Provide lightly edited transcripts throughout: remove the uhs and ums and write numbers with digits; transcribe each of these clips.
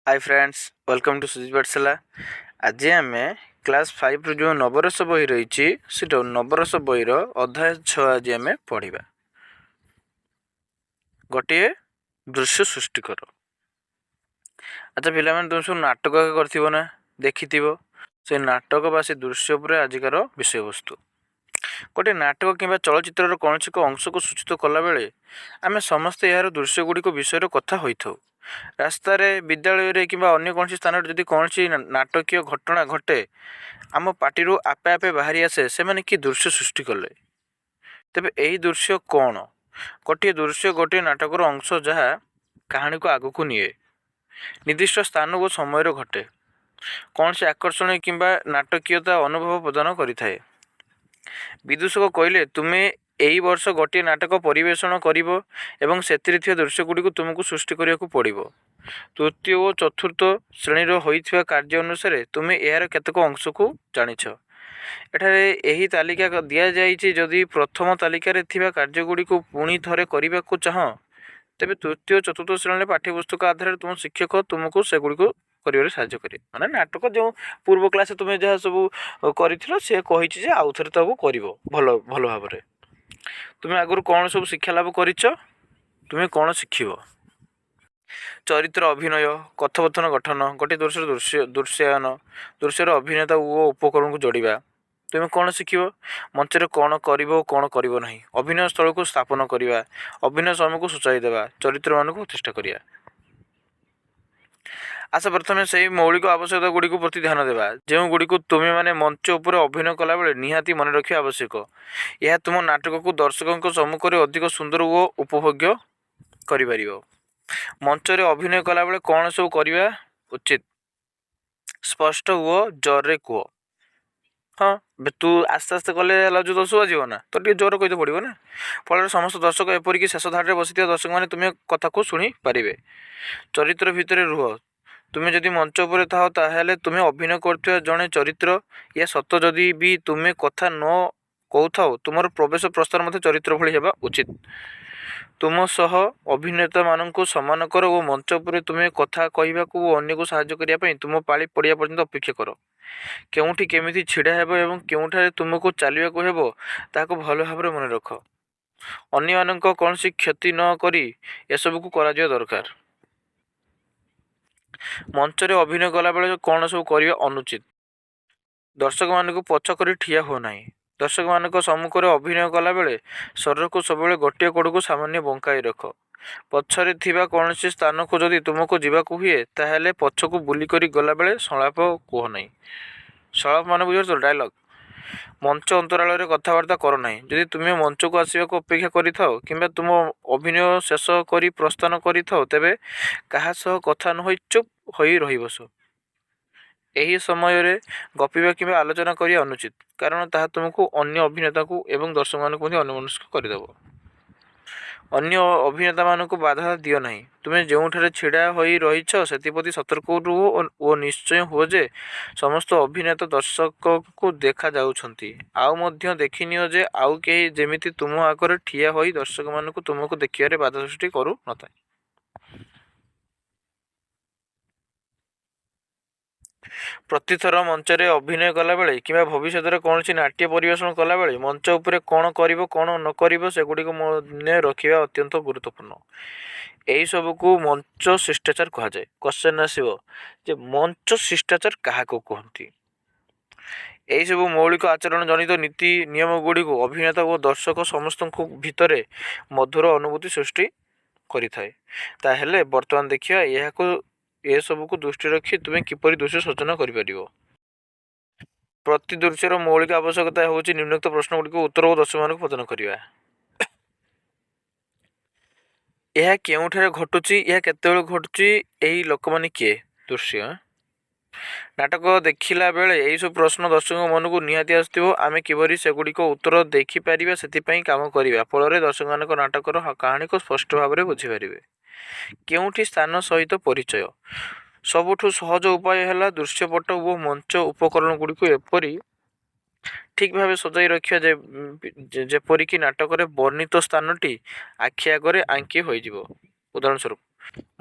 Hi friends, welcome to Sujit Pathshala. आज आम class 5 रू जो नवरस बही रही नवरस बहीर अध्याय 6 आज आम पढ़ा। गोटे दृश्य सृष्टि कर। अच्छा पे तुम सब नाटक कर देखि से नाटक बा से दृश्य पर आजिकार विषय वस्तु। गोटे नाटक कि चलचित्र कौन एक अंश को सूचित कला बेले आम समस्ते यार दृश्य गुड़िक विषय कथा होई थाउ। रास्तार विद्यालय कि अन्य कौन स्थान जदि कौन नाटकीय घटना घटे आम पार्टी आपे आपे बाहरी आसे से मैंने कि दृश्य सृष्टि कले। तेबे यही दृश्य कौन? गोटे दृश्य गोटे नाटकर अंश जहाँ कहानी को आग को निए निर्दिष्ट स्थान को समय घटे कौन से आकर्षण कि नाटकीयता अनुभव प्रदान करें। विदूषक कहले तुम्हें यही वर्ष गोटे नाटक परिवेषण कर से दृश्यगुड़ी तुमको सृष्टि करने पड़ो। तृतीय और चतुर्थ श्रेणी होता कार्य अनुसार तुम्हें यार केतक अंश को जाच। एठारे यही तालिका दि जाइए जदि प्रथम तालिकार कार्यगुड़ी को पुणी थे करने को चाह तेरे तृतीय चतुर्थ श्रेणी पाठ्यपुस्तक आधार तुम शिक्षक तुमको सेगुड़ी को कर साहय करे। माने नाटक जो पूर्व क्लास तुम्हें जहाँ सब कर आउ थे तब कर भल भल भाव तुम्हें आगुरी कौन सब शिक्षा लाभ कर तुम्हें कौन शिख चरित्र अभिनय कथोपथन गठन गोटे दृश्य दृश्यायन दृश्यर अभिनेता ओ उपकरण को जोड़ा तुम्हें कौन शिख मंचर कौन कर कौन करना अभिनय स्थल को स्थापन करवा अभिनय समय को सूचाई देवा चरित्र मान प्रतिष्ठा करिया। आशा प्रथम से मौलिक आवश्यकता गुड़ी प्रति ध्यान देवा जो गुड़ी तुम्हें माने मंच उपर अभिनय कला बेले निहाती मन रखा आवश्यक। यह तुम नाटक को दर्शकों सम्मुखें अधिक सुंदर और उपभोग्य कर मंचरे अभिनय कला बेले कौन सब करवा उचित स्पष्ट हुओ जोर कह। हाँ तू आस्ते आस्ते कले जो दर्शक बाजो ना तो टे जोर कहते पड़ो ना फल समस्त दर्शक एपरिक शेष धारे बसी दर्शक मैंने तुम्हें कथा को शुणी पारे। चरित्र भितर रुह तुम्हें जदि मंच उपर था ताहले तुम्हें अभिनय कर जड़े चरित्र या सत जदि भी तुम्हें कथा न कहु तुम प्रवेश प्रस्तार मत चरित्र भली हेबा उचित। तुम सह अभिनेता मानक सम्मान कर और मंच उपर तुम्हें कथा कहवाक अन्य को साहाय्य करने तुम पाली पड़िया पर्यंत अपेक्षा कर केउठी केमिति छिड़ा हेबो एवं केउठारे तुमको चलिबाकु हेबो ताको भल भाव मन रख। अन्य मानक कौन सी क्षति न करी एसबू को करा जिया दरकार। मंचरे अभिनय कला बेले कौन सब करवा अनुचित दर्शक मान को पछ कर ठिया हो नहीं। दर्शक मान सम्मुखें अभिनय कला बेले शरीर को सब गोटे कोड़ को सामान्य बंकाई रख पछरे थिबा कौन सी स्थान को जदि तुमको जावाक हुए ताहले पछ को बुलिक गला बेले संलाप कह नहीं। संलाप मान बुझ डायलॉग मंच अंतराल कथबार्ता कर ना जदि तुम्हें मंच को आसवा को अपेक्षा कर कि तुम अभिनय शेष कर प्रस्थान कर तेरे क्या सह कथा न चुप हो रही बस। यही समय गपिबा कि आलोचना करिया अनुचित कारण ताहा तुमको अन्य अभिनेता को एवं दर्शक मान को अन्यमनस्क करदेव। अन्य अभिनेता मान को बाधा दियो नहीं। तुम्हें जो छिड़ा हो रही से सतर्क रुह और निश्चय हुए जे समस्त अभिनेता दर्शक को देखा जाउछंती आउ मध्य देखिनियो जे आउ केही जेमिति तुम आकर ठिया होई दर्शक मान को तुमको देखिबारे बाधा सृष्टि करू नथाय। प्रतिथर मंचरे अभिनय कला बेले कि भविष्य कौन नाट्य परिवेषण कला बेले मंच उपरे कौन कर कौन न कर सेगुड़ी मन रखा अत्यंत गुरुत्वपूर्ण। यही सब को मंच शिष्टाचार कह जाए। क्वेश्चन आसो जे मंच शिष्टाचार क्या कहती। यही सब मौलिक आचरण जनित नीति नियम गुड़ी को अभिनेता और दर्शक समस्त भितर मधुर अनुभूति सृष्टि करें। बर्तमान देखिए यह ए सब को दृष्टि रखी तुम्हें किपर दृश्य सचना कर प्रति दृश्यर मौलिक आवश्यकता हूँ निम्नोक्त प्रश्न गुड़िक उत्तर और दर्शक मान प्रदान करवा। यह केउठारे घटुची यह केतेबेले घटुची यही लोक माने किए दृश्य नाटक देखिला बेले यही सब प्रश्न दर्शक मन को निहाती आसो आम किपरि सेगुड़िक उत्तर देखिपर से कम करवा फल दर्शक मान नाटकर कहानी को स्पष्ट भाव में बुझीपारे। केउठी स्थान सहित परिचय सबुठु सहज उपाय है दृश्यपट और मंच उपकरण गुड़िक एपरी ठीक भाव सजाई रखा जेपरिक नाटक वर्णित स्थानटी आखि आगे आंकी हो। उदाहरण स्वरूप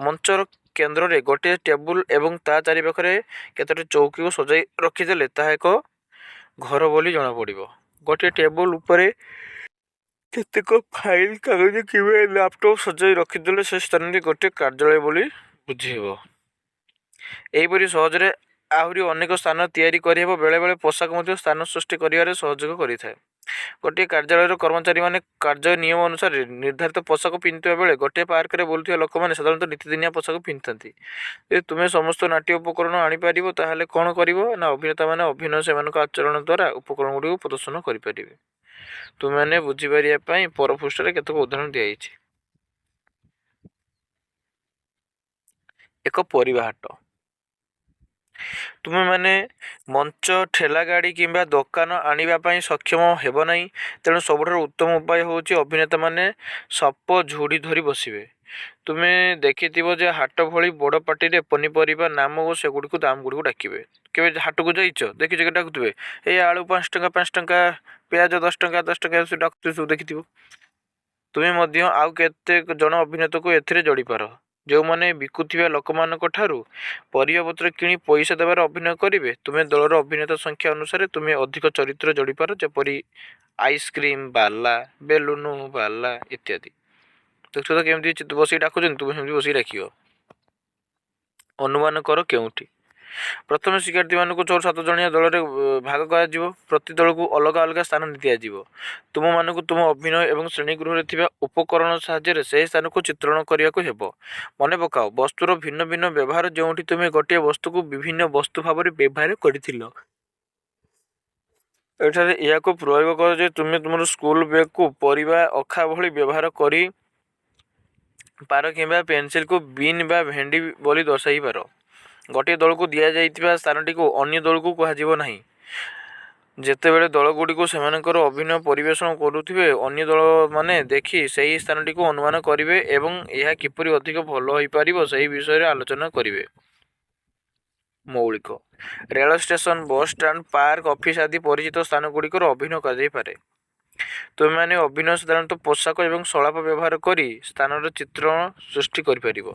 मंचर କେନ୍ଦ୍ରରେ ଗୋଟିଏ ଟେବୁଲ ଏବଂ ତା ଚାରିପାଖରେ କେତୋଟି ଚୌକିକୁ ସଜାଇ ରଖିଦେଲେ ତାହା ଏକ ଘର ବୋଲି ଜଣାପଡ଼ିବ। ଗୋଟିଏ ଟେବୁଲ ଉପରେ କେତେକ ଫାଇଲ କାଗଜ କିମ୍ବା ଲ୍ୟାପଟପ୍ ସଜାଇ ରଖିଦେଲେ ସେ ସ୍ଥାନଟି ଗୋଟିଏ କାର୍ଯ୍ୟାଳୟ ବୋଲି ବୁଝିହେବ। ଏହିପରି ସହଜରେ ଆହୁରି ଅନେକ ସ୍ଥାନ ତିଆରି କରିହେବ। ବେଳେବେଳେ ପୋଷାକ ମଧ୍ୟ ସ୍ଥାନ ସୃଷ୍ଟି କରିବାରେ ସହଯୋଗ କରିଥାଏ। ଗୋଟିଏ କାର୍ଯ୍ୟାଳୟର କର୍ମଚାରୀମାନେ କାର୍ଯ୍ୟ ନିୟମ ଅନୁସାରେ ନିର୍ଦ୍ଧାରିତ ପୋଷାକ ପିନ୍ଧୁଥିବା ବେଳେ ଗୋଟିଏ ପାର୍କରେ ବୁଲୁଥିବା ଲୋକମାନେ ସାଧାରଣତଃ ନୀତିଦିନିଆ ପୋଷାକ ପିନ୍ଧିଥାନ୍ତି। ଯଦି ତୁମେ ସମସ୍ତ ନାଟ୍ୟ ଉପକରଣ ଆଣିପାରିବ ତାହେଲେ କ'ଣ କରିବ ନା ଅଭିନେତାମାନେ ଅଭିନୟ ସେମାନଙ୍କ ଆଚରଣ ଦ୍ୱାରା ଉପକରଣଗୁଡ଼ିକୁ ପ୍ରଦର୍ଶନ କରିପାରିବେ। ତୁମେମାନେ ବୁଝିପାରିବା ପାଇଁ ପରପୃଷ୍ଠରେ କେତେକ ଉଦାହରଣ ଦିଆଯାଇଛି। ଏକ ପରିବା ହାଟ। ତୁମେମାନେ ମଞ୍ଚ, ଠେଲା ଗାଡ଼ି କିମ୍ବା ଦୋକାନ ଆଣିବା ପାଇଁ ସକ୍ଷମ ହେବ ନାହିଁ। ତେଣୁ ସବୁଠାରୁ ଉତ୍ତମ ଉପାୟ ହେଉଛି ଅଭିନେତାମାନେ ସପ ଝୁଡ଼ି ଧରି ବସିବେ। ତୁମେ ଦେଖିଥିବ ଯେ ହାଟ ଭଳି ବଡ଼ ପାଟିରେ ପନିପରିବା ନାମ ଓ ସେଗୁଡ଼ିକୁ ଦାମଗୁଡ଼ିକୁ ଡାକିବେ। କେବେ ହାଟକୁ ଯାଇଛ? ଦେଖିଛ କି ଡାକୁଥିବେ? ଏଇ ଆଳୁ 5 ଟଙ୍କା 5 ଟଙ୍କା, ପିଆଜ 10 ଟଙ୍କା 10 ଟଙ୍କା ଡାକୁଥିବେ, ସବୁ ଦେଖିଥିବ। ତୁମେ ମଧ୍ୟ ଆଉ କେତେ ଜଣ ଅଭିନେତାକୁ ଏଥିରେ ଯୋଡ଼ିପାର, ଯେଉଁମାନେ ବିକୁଥିବା ଲୋକମାନଙ୍କ ଠାରୁ ପରିବାପତ୍ର କିଣି ପଇସା ଦେବାର ଅଭିନୟ କରିବେ। ତୁମେ ଦଳର ଅଭିନେତା ସଂଖ୍ୟା ଅନୁସାରେ ତୁମେ ଅଧିକ ଚରିତ୍ର ଯୋଡ଼ିପାର, ଯେପରି ଆଇସ୍କ୍ରିମ୍ ବାଲା, ବେଲୁନ ବାଲା ଇତ୍ୟାଦି। ଦେଖୁଛ ତ କେମିତି ବସିକି ଡାକୁଛନ୍ତି, ତୁମେ ସେମିତି ବସିକି ଡାକିବ। ଅନୁମାନ କର କେଉଁଠି? ପ୍ରଥମେ ଶିକ୍ଷାର୍ଥୀମାନଙ୍କୁ 6-7 ଜଣିଆ ଦଳରେ ଭାଗ କରାଯିବ। ପ୍ରତି ଦଳକୁ ଅଲଗା ଅଲଗା ସ୍ଥାନ ଦିଆଯିବ। ତୁମମାନଙ୍କୁ ତୁମ ଅଭିନୟ ଏବଂ ଶ୍ରେଣୀଗୃହରେ ଥିବା ଉପକରଣ ସାହାଯ୍ୟରେ ସେହି ସ୍ଥାନକୁ ଚିତ୍ରଣ କରିବାକୁ ହେବ। ମନେ ପକାଅ ବସ୍ତୁର ଭିନ୍ନ ଭିନ୍ନ ବ୍ୟବହାର, ଯେଉଁଠି ତୁମେ ଗୋଟିଏ ବସ୍ତୁକୁ ବିଭିନ୍ନ ବସ୍ତୁ ଭାବରେ ବ୍ୟବହାର କରିଥିଲ। ଏଠାରେ ଏହାକୁ ପ୍ରୟୋଗ କର ଯେ ତୁମେ ତୁମର ସ୍କୁଲ ବ୍ୟାଗକୁ ପରିବା ଅଖା ଭଳି ବ୍ୟବହାର କରି ପାର କିମ୍ବା ପେନସିଲକୁ ବିନ୍ ବା ଭେଣ୍ଡି ବୋଲି ଦର୍ଶାଇପାର। ଗୋଟିଏ ଦଳକୁ ଦିଆଯାଇଥିବା ସ୍ଥାନଟିକୁ ଅନ୍ୟ ଦଳକୁ କୁହାଯିବ ନାହିଁ। ଯେତେବେଳେ ଦଳଗୁଡ଼ିକୁ ସେମାନଙ୍କର ଅଭିନୟ ପରିବେଷଣ କରୁଥିବେ, ଅନ୍ୟ ଦଳମାନେ ଦେଖି ସେହି ସ୍ଥାନଟିକୁ ଅନୁମାନ କରିବେ ଏବଂ ଏହା କିପରି ଅଧିକ ଭଲ ହୋଇପାରିବ ସେହି ବିଷୟରେ ଆଲୋଚନା କରିବେ। ମୌଳିକ ରେଳ station, bus stand, park, office ଆଦି ପରିଚିତ ସ୍ଥାନଗୁଡ଼ିକର ଅଭିନୟ କରାଯାଇପାରେ। ତୁମେମାନେ ଅଭିନୟ ସାଧାରଣତଃ ପୋଷାକ ଏବଂ ସଳାପ ବ୍ୟବହାର କରି ସ୍ଥାନର ଚିତ୍ରଣ ସୃଷ୍ଟି କରିପାରିବ।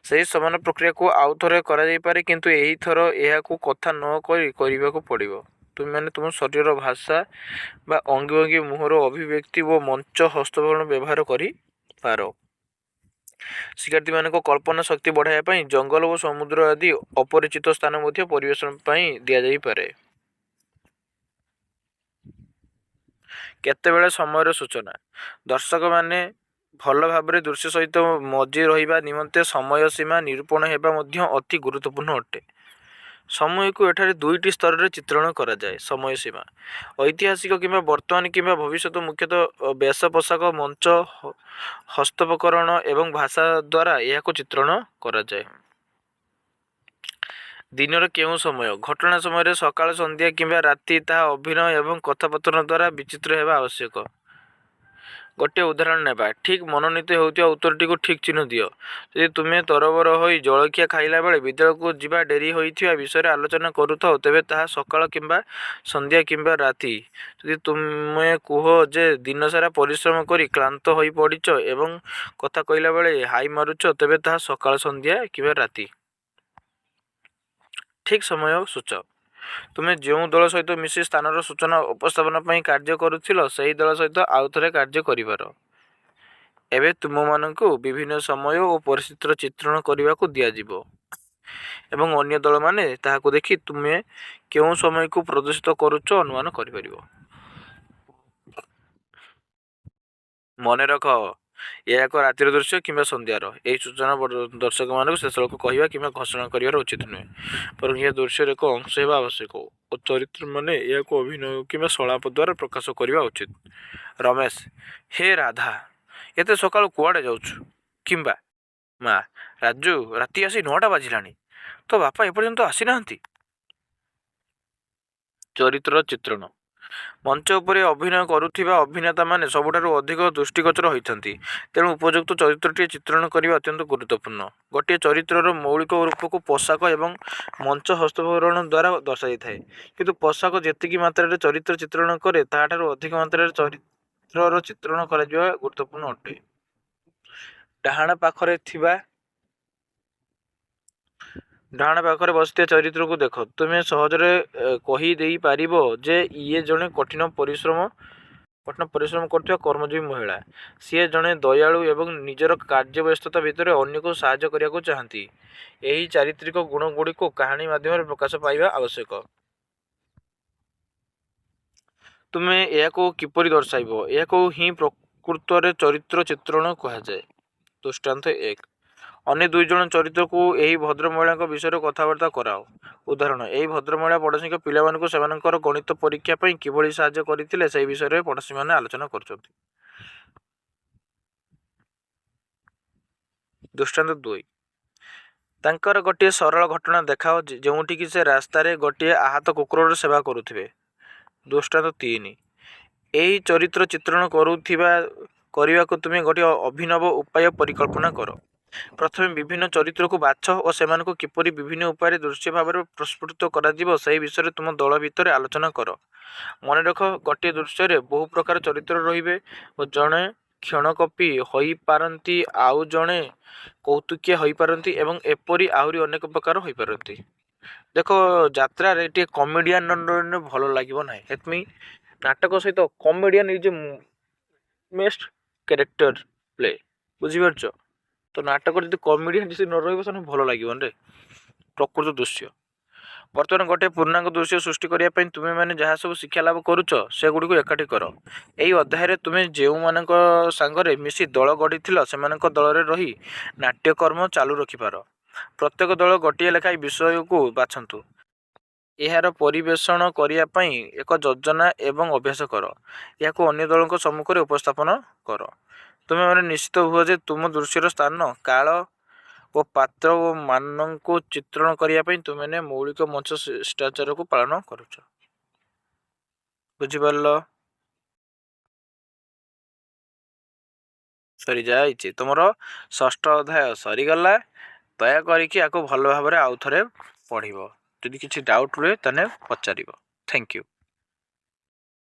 ସେହି ସମାନ ପ୍ରକ୍ରିୟାକୁ ଆଉ ଥରେ କରାଯାଇପାରେ, କିନ୍ତୁ ଏହି ଥର ଏହାକୁ କଥା ନ କରି କରିବାକୁ ପଡ଼ିବ। ତୁମେମାନେ ତୁମ ଶରୀରର ଭାଷା ବା ଅଙ୍ଗି ଭଙ୍ଗୀ, ମୁହଁର ଅଭିବ୍ୟକ୍ତି ଓ ମଞ୍ଚ ହସ୍ତବରଣ ବ୍ୟବହାର କରିପାର। ଶିକ୍ଷାର୍ଥୀମାନଙ୍କ କଳ୍ପନା ଶକ୍ତି ବଢ଼ାଇବା ପାଇଁ ଜଙ୍ଗଲ ଓ ସମୁଦ୍ର ଆଦି ଅପରିଚିତ ସ୍ଥାନ ମଧ୍ୟ ପରିବେଷଣ ପାଇଁ ଦିଆଯାଇପାରେ। କେତେବେଳେ ସମୟର ସୂଚନା? ଦର୍ଶକମାନେ ଭଲ ଭାବରେ ଦୃଶ୍ୟ ସହିତ ମଜି ରହିବା ନିମନ୍ତେ ସମୟ ସୀମା ନିରୂପଣ ହେବା ମଧ୍ୟ ଅତି ଗୁରୁତ୍ୱପୂର୍ଣ୍ଣ ଅଟେ। ସମୟକୁ ଏଠାରେ 2ଟି ସ୍ତରରେ ଚିତ୍ରଣ କରାଯାଏ। ସମୟ ସୀମା ଐତିହାସିକ କିମ୍ବା ବର୍ତ୍ତମାନ କିମ୍ବା ଭବିଷ୍ୟତ, ମୁଖ୍ୟତଃ ବେଶ ପୋଷାକ, ମଞ୍ଚ ହସ୍ତୋପକରଣ ଏବଂ ଭାଷା ଦ୍ୱାରା ଏହାକୁ ଚିତ୍ରଣ କରାଯାଏ। ଦିନର କେଉଁ ସମୟ? ଘଟଣା ସମୟରେ ସକାଳ, ସନ୍ଧ୍ୟା କିମ୍ବା ରାତି, ତାହା ଅଭିନୟ ଏବଂ କଥାବର୍ତ୍ତନ ଦ୍ୱାରା ବିଚିତ୍ର ହେବା ଆବଶ୍ୟକ। ଗୋଟିଏ ଉଦାହରଣ ନେବା। ଠିକ୍ ମନୋନୀତ ହେଉଥିବା ଉତ୍ତରଟିକୁ ଠିକ୍ ଚିହ୍ନ ଦିଅ। ଯଦି ତୁମେ ତରବର ହୋଇ ଜଳଖିଆ ଖାଇଲା ବେଳେ ବିଦ୍ୟାଳୟକୁ ଯିବା ଡେରି ହୋଇଥିବା ବିଷୟରେ ଆଲୋଚନା କରୁଥାଅ, ତେବେ ତାହା ସକାଳ କିମ୍ବା ସନ୍ଧ୍ୟା କିମ୍ବା ରାତି। ଯଦି ତୁମେ କୁହ ଯେ ଦିନସାରା ପରିଶ୍ରମ କରି କ୍ଳାନ୍ତ ହୋଇପଡ଼ିଛ ଏବଂ କଥା କହିଲା ବେଳେ ହାଇ ମାରୁଛ, ତେବେ ତାହା ସକାଳ, ସନ୍ଧ୍ୟା କିମ୍ବା ରାତି। ଠିକ୍ ସମୟ ସୂଚାଅ। ତୁମେ ଯେଉଁ ଦଳ ସହିତ ମିଶି ସ୍ଥାନର ସୂଚନା ଉପସ୍ଥାପନ ପାଇଁ କାର୍ଯ୍ୟ କରୁଥିଲ, ସେହି ଦଳ ସହିତ ଆଉ ଥରେ କାର୍ଯ୍ୟ କରିପାର। ଏବେ ତୁମମାନଙ୍କୁ ବିଭିନ୍ନ ସମୟ ଓ ପରିସ୍ଥିତିର ଚିତ୍ରଣ କରିବାକୁ ଦିଆଯିବ ଏବଂ ଅନ୍ୟ ଦଳମାନେ ତାହାକୁ ଦେଖି ତୁମେ କେଉଁ ସମୟକୁ ପ୍ରଦର୍ଶିତ କରୁଛ ଅନୁମାନ କରିପାରିବ। ମନେ ରଖ, ଏହା ଏକ ରାତିର ଦୃଶ୍ୟ କିମ୍ବା ସନ୍ଧ୍ୟାର। ଏହି ସୂଚନା ଦର୍ଶକମାନଙ୍କୁ ଶେଷକୁ କହିବା କିମ୍ବା ଘୋଷଣା କରିବାର ଉଚିତ ନୁହେଁ, ବରଂ ଏହା ଦୃଶ୍ୟର ଏକ ଅଂଶ ହେବା ଆବଶ୍ୟକ ଓ ଚରିତ୍ରମାନେ ଏହାକୁ ଅଭିନୟ କିମ୍ବା ସଳାପ ଦ୍ୱାରା ପ୍ରକାଶ କରିବା ଉଚିତ। ରମେଶ: ହେ ରାଧା, ଏତେ ସକାଳୁ କୁଆଡ଼େ ଯାଉଛୁ? କିମ୍ବା ମା: ରାଜୁ, ରାତି ଆସି 9ଟା ବାଜିଲାଣି, ତୋ ବାପା ଏପର୍ଯ୍ୟନ୍ତ ଆସିନାହାନ୍ତି। ଚରିତ୍ର ଚିତ୍ରଣ ମଞ୍ଚ ଉପରେ ଅଭିନୟ କରୁଥିବା ଅଭିନେତାମାନେ ସବୁଠାରୁ ଅଧିକ ଦୃଷ୍ଟିଗୋଚର ହୋଇଥାନ୍ତି। ତେଣୁ ଉପଯୁକ୍ତ ଚରିତ୍ରଟିଏ ଚିତ୍ରଣ କରିବା ଅତ୍ୟନ୍ତ ଗୁରୁତ୍ୱପୂର୍ଣ୍ଣ। ଗୋଟିଏ ଚରିତ୍ରର ମୌଳିକ ରୂପକୁ ପୋଷାକ ଏବଂ ମଞ୍ଚ ହସ୍ତୋପକରଣ ଦ୍ୱାରା ଦର୍ଶାଯାଇଥାଏ, କିନ୍ତୁ ପୋଷାକ ଯେତିକି ମାତ୍ରାରେ ଚରିତ୍ର ଚିତ୍ରଣ କରେ, ତାହାଠାରୁ ଅଧିକ ମାତ୍ରାରେ ଚରିତ୍ରର ଚିତ୍ରଣ କରାଯିବା ଗୁରୁତ୍ୱପୂର୍ଣ୍ଣ ଅଟେ। ଡାହାଣ ପାଖରେ ଥିବା ଡାହାଣ ପାଖରେ ବସିଥିବା ଚରିତ୍ରକୁ ଦେଖ। ତୁମେ ସହଜରେ କହିଦେଇପାରିବ ଯେ ଇଏ ଜଣେ କଠିନ ପରିଶ୍ରମ କରୁଥିବା କର୍ମଜୀବୀ ମହିଳା। ସିଏ ଜଣେ ଦୟାଳୁ ଏବଂ ନିଜର କାର୍ଯ୍ୟବ୍ୟସ୍ତତା ଭିତରେ ଅନ୍ୟକୁ ସାହାଯ୍ୟ କରିବାକୁ ଚାହାନ୍ତି। ଏହି ଚାରିତ୍ରିକ ଗୁଣଗୁଡ଼ିକୁ କାହାଣୀ ମାଧ୍ୟମରେ ପ୍ରକାଶ ପାଇବା ଆବଶ୍ୟକ। ତୁମେ ଏହାକୁ କିପରି ଦର୍ଶାଇବ? ଏହାକୁ ହିଁ ପ୍ରକୃତରେ ଚରିତ୍ର ଚିତ୍ରଣ କୁହାଯାଏ। ଦୃଷ୍ଟାନ୍ତ 1। ଅନ୍ୟ ଦୁଇ ଜଣ ଚରିତ୍ରକୁ ଏହି ଭଦ୍ରମହିଳାଙ୍କ ବିଷୟରେ କଥାବାର୍ତ୍ତା କରାଅ। ଉଦାହରଣ, ଏହି ଭଦ୍ରମହିଳା ପଡ଼ୋଶୀଙ୍କ ପିଲାମାନଙ୍କୁ ସେମାନଙ୍କର ଗଣିତ ପରୀକ୍ଷା ପାଇଁ କିଭଳି ସାହାଯ୍ୟ କରିଥିଲେ ସେହି ବିଷୟରେ ପଡ଼ୋଶୀମାନେ ଆଲୋଚନା କରୁଛନ୍ତି। ଦୃଷ୍ଟାନ୍ତ 2। ତାଙ୍କର ଗୋଟିଏ ସରଳ ଘଟଣା ଦେଖାଅ ଯେଉଁଠିକି ସେ ରାସ୍ତାରେ ଗୋଟିଏ ଆହତ କୁକୁରର ସେବା କରୁଥିବେ। ଦୃଷ୍ଟାନ୍ତ 3। ଏହି ଚରିତ୍ର ଚିତ୍ରଣ କରିବାକୁ ତୁମେ ଗୋଟିଏ ଅଭିନବ ଉପାୟ ପରିକଳ୍ପନା କର। ପ୍ରଥମେ ବିଭିନ୍ନ ଚରିତ୍ରକୁ ବାଛ ଓ ସେମାନଙ୍କୁ କିପରି ବିଭିନ୍ନ ଉପାୟରେ ଦୃଶ୍ୟ ଭାବରେ ପ୍ରସ୍ଫୁଟିତ କରାଯିବ ସେହି ବିଷୟରେ ତୁମ ଦଳ ଭିତରେ ଆଲୋଚନା କର। ମନେ ରଖ, ଗୋଟିଏ ଦୃଶ୍ୟରେ ବହୁ ପ୍ରକାର ଚରିତ୍ର ରହିବେ ଓ ଜଣେ କ୍ଷଣକପି ହୋଇପାରନ୍ତି, ଆଉ ଜଣେ କୌତୁକିଆ ହୋଇପାରନ୍ତି ଏବଂ ଏପରି ଆହୁରି ଅନେକ ପ୍ରକାର ହୋଇପାରନ୍ତି। ଦେଖ, ଯାତ୍ରାରେ ଟିକେ କମେଡ଼ିଆନ ଭଲ ଲାଗିବ ନାହିଁ। ହେତ୍ମି ନାଟକ ସହିତ comedian is a best character play. ବୁଝିପାରୁଛ? ତ ନାଟକରେ ଯଦି କମେଡ଼ିଆନ ଯଦି ନ ରହିବ ସେମିତି ଭଲ ଲାଗିବନି ରେ। ପ୍ରକୃତ ଦୃଶ୍ୟ। ବର୍ତ୍ତମାନ ଗୋଟିଏ ପୂର୍ଣ୍ଣାଙ୍ଗ ଦୃଶ୍ୟ ସୃଷ୍ଟି କରିବା ପାଇଁ ତୁମେମାନେ ଯାହା ସବୁ ଶିକ୍ଷା ଲାଭ କରୁଛ ସେଗୁଡ଼ିକୁ ଏକାଠି କର। ଏହି ଅଧ୍ୟାୟରେ ତୁମେ ଯେଉଁମାନଙ୍କ ସାଙ୍ଗରେ ମିଶି ଦଳ ଗଢ଼ିଥିଲ ସେମାନଙ୍କ ଦଳରେ ରହି ନାଟ୍ୟକର୍ମ ଚାଲୁ ରଖିପାର। ପ୍ରତ୍ୟେକ ଦଳ ଗୋଟିଏ ଲେଖାଏଁ ବିଷୟକୁ ବାଛନ୍ତୁ। ଏହାର ପରିବେଷଣ କରିବା ପାଇଁ ଏକ ଯୋଜନା ଏବଂ ଅଭ୍ୟାସ କର। ଏହାକୁ ଅନ୍ୟ ଦଳଙ୍କ ସମ୍ମୁଖରେ ଉପସ୍ଥାପନ କର। ତୁମେମାନେ ନିଶ୍ଚିତ ହୁଅ ଯେ ତୁମ ଦୃଶ୍ୟର ସ୍ଥାନ, କାଳ ଓ ପାତ୍ର ଓ ମାନଙ୍କୁ ଚିତ୍ରଣ କରିବା ପାଇଁ ତୁମେମାନେ ମୌଳିକ ମଞ୍ଚ ଶିଷ୍ଟାଚାରକୁ ପାଳନ କରୁଛ। ବୁଝିପାରିଲ? ସରିଯାଇଛି। ତୁମର 6ଠ ଅଧ୍ୟାୟ ସରିଗଲା। ଦୟାକରିକି ଆକୁ ଭଲ ଭାବରେ ଆଉ ଥରେ ପଢ଼ିବ। ଯଦି କିଛି ଡାଉଟ୍ ରୁହେ ତାହେଲେ ପଚାରିବ। Thank you.